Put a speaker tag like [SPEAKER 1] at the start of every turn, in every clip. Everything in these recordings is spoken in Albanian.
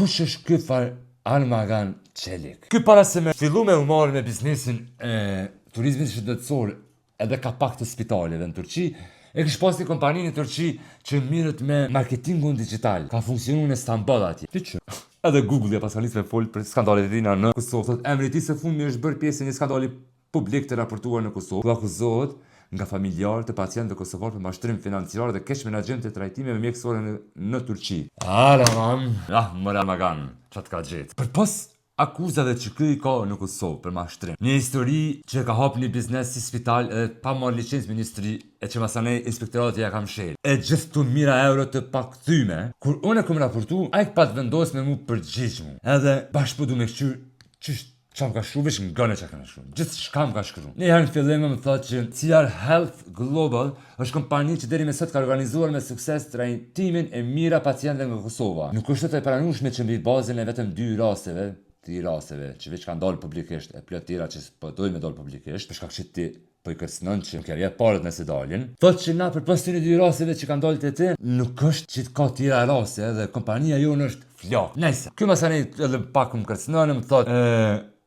[SPEAKER 1] kush është ky Armagan Çelik? Ky para se me fillu me u marrë me biznesin e turizmit shëndetësor edhe ka pak të spitaleve në Turqi, e kështë pas një kompani në Turqi që mirët me marketingun digital. Ka funksionu në Istanbul atje. Ti që? Edhe Google pas kalis me folë për skandalet e tina në Kosovë. Thot, emri ti se fund mi është bërë pjesë e një skandali publik të raportuar në Kosovë. Ku akuzohet nga familjarë të pacientëve kosovar për mashtrim financiar dhe keq menaxhim të trajtimeve mjekësore në Turqi. Armagan, çat ka gjetë. Për pas akuzave që ky ka në Kosovë për mashtrim. Një histori që ka hap një biznes si spital edhe pa marrë licencë ministri e që masanej inspektorati ja kam shel. E gjithë të mira euro të pakthyme. Kur unë e kom raportu, a i pat vendos me mu përgjigj mu. Edhe bashkë du me shqyr, qështë çam ka shkru, veç nga në që ka në shkru. Gjithë shkam ka shkru. Një herë në fillim më thot që CR Health Global është kompani që deri me sot ka organizuar me sukses trajtimin e mira pacientëve nga Kosova. Nuk është të pranueshme që mbi bazën e vetëm 2 rasteve, që veç kanë dalë publikisht, e plot tjera që po dojnë me dalë publikisht, për shkak që ti po i kërcënon që nuk jep parët nëse dalin. Thot që na përpas këtyre 2 rasteve që kanë dalë te ti, nuk është që ka tjera raste edhe kompania jonë është flak. Nëse ky masanej edhe pak më kërcënon, më thot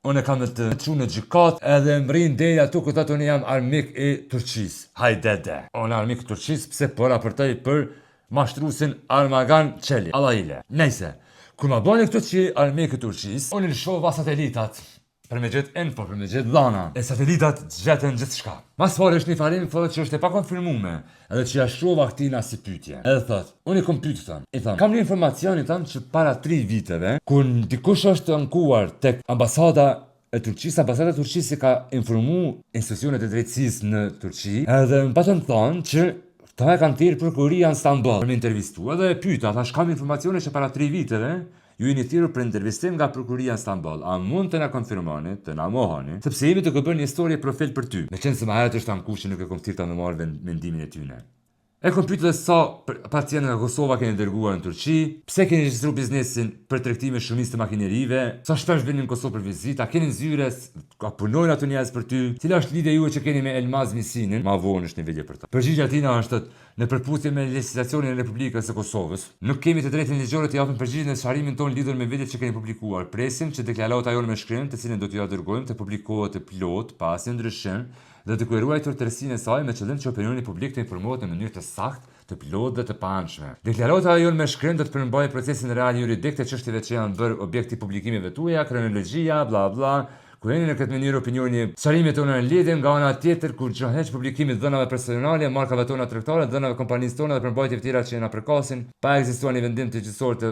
[SPEAKER 1] unë kam të çu në gjykat edhe më rrin deri aty ku thotë unë jam armik i Turqisë. Hajdede. Unë armik i Turqisë pse po raportoj për mashtruesin Armagan Çelik. Allahile. Nëse kur ma bani këto që armik i Turqisë, unë lëshova satelitat. Për me gjithë info, për me gjithë dhana. E satelitat gjetën gjithë shka. Mas pare është një farim thotë që është e pa konfirmume, edhe që jashrova këtina si pytje. Edhe thotë, unë i kom pytë thëmë. I thëmë, kam një informacion i thëmë që para 3 viteve, kur dikush është ankuar tek ambasada e Turqisë, ambasada e Turqisë ka informu institucionet e drejtësisë në Turqi, edhe më patën thonë që ta e kanë thirrë prokuria në Istanbul për me intervistu. Edhe e pyta, thash kam informacione që para 3 viteve, ju jeni thirrur për intervistim nga prokuria në Istanbul. A mund të na konfirmoni, të na mohoni, sepse jemi të bërë një histori profil për ty. Me qenë se më herët është ankuar që nuk e kom thirrur ta më marrë mendimin e tyne. E kom pyetur sa pacientë nga Kosova keni dërguar në Turqi, pse keni regjistruar biznesin për tregtime shumicë të makinerive, sa shpesh vinin në Kosovë për vizitë, a keni zyre, ka punojnë ato njerëz për ty, cila është lidhja juaj që keni me Elmaz Misinin, ma vonë është një video për ta. Përgjigjja e tina është në përputhje me legjislacionin e Republikës së Kosovës, nuk kemi të drejtën ligjore të japim përgjigje në sharimin tonë lidhur me videot që keni publikuar. Presim që deklarata jonë me shkrim, të cilën do t'ju ja dërgojmë, të publikohet të plot, pa asnjë ndryshim, dhe të kujeruar tërësinë e saj me qëllim që opinioni publik të informohet në mënyrë të saktë, të plot dhe të paanshme. Deklarata jonë me shkrim do të përmbajë procesin real juridik të çështjeve që janë bërë objekti publikimeve tuaja, kronologjia, bla bla. Ku jeni në këtë mënyrë opinioni, çarimet tona në lidhje nga ana tjetër kur gjohet publikimit dhënave personale, markave tona tregtare, dhënave kompanisë tona dhe përmbajtjeve tjera që na përkasin, pa ekzistuar një vendim të gjithësor të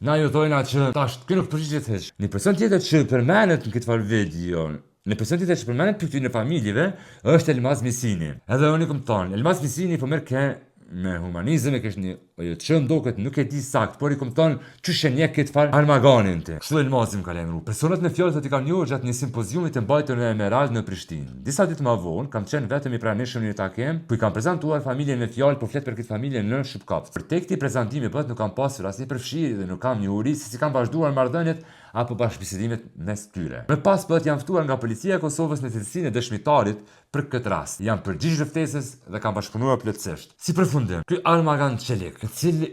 [SPEAKER 1] na ju thojna që tash kë nuk përgjigjet hiç. Një person tjetër që përmendet në këtë video, në person tjetër që përmendet për këtyre familjeve është Elmaz Misini. Edhe unë kom thonë, Elmaz Misini po merr kë me humanizëm e kesh një që ndoket nuk e di sakt, por i kom thonë çush e njeh këtë fal Armaganin ti. Kështu Elmazim ka lajmëruar. Personat me fjalë thotë i kanë njohur gjatë një simpoziumi të mbajtur në Emerald në Prishtinë. Disa ditë më vonë kam qenë vetëm i pranishëm në një takim ku i kam prezantuar familjen me fjalë, po flet për këtë familje në Shqipkaftë. Për tek këtij prezantimi po nuk kam pasur asnjë përfshirje dhe nuk kam një uri se si kanë vazhduar marrëdhëniet apo bashkëbisedimet mes tyre. Më pas bëhet janë ftuar nga policia e Kosovës në cilësinë e dëshmitarit për këtë rast. Janë përgjigj rëftesës dhe kanë bashkëpunuar plotësisht. Si përfundim, ky Armagan Çelik, i cili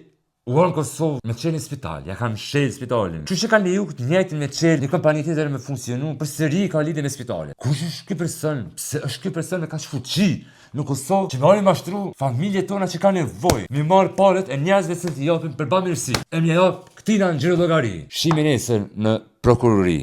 [SPEAKER 1] u në Kosovë me qenë spital, ja kanë shel spitalin. Që kanë leju këtë njëjtin me qenë një kompani tjetër me funksionu, përsëri ka lidhje me spitalin. Kush është ky person? Pse është ky person me kaq fuqi në Kosovë që marrin mashtru familjet tona që kanë nevojë, mi marr parët e njerëzve që t'i japin për bamirësi. E më jap këtina në xhirollogari. Shihemi nesër në prokurori.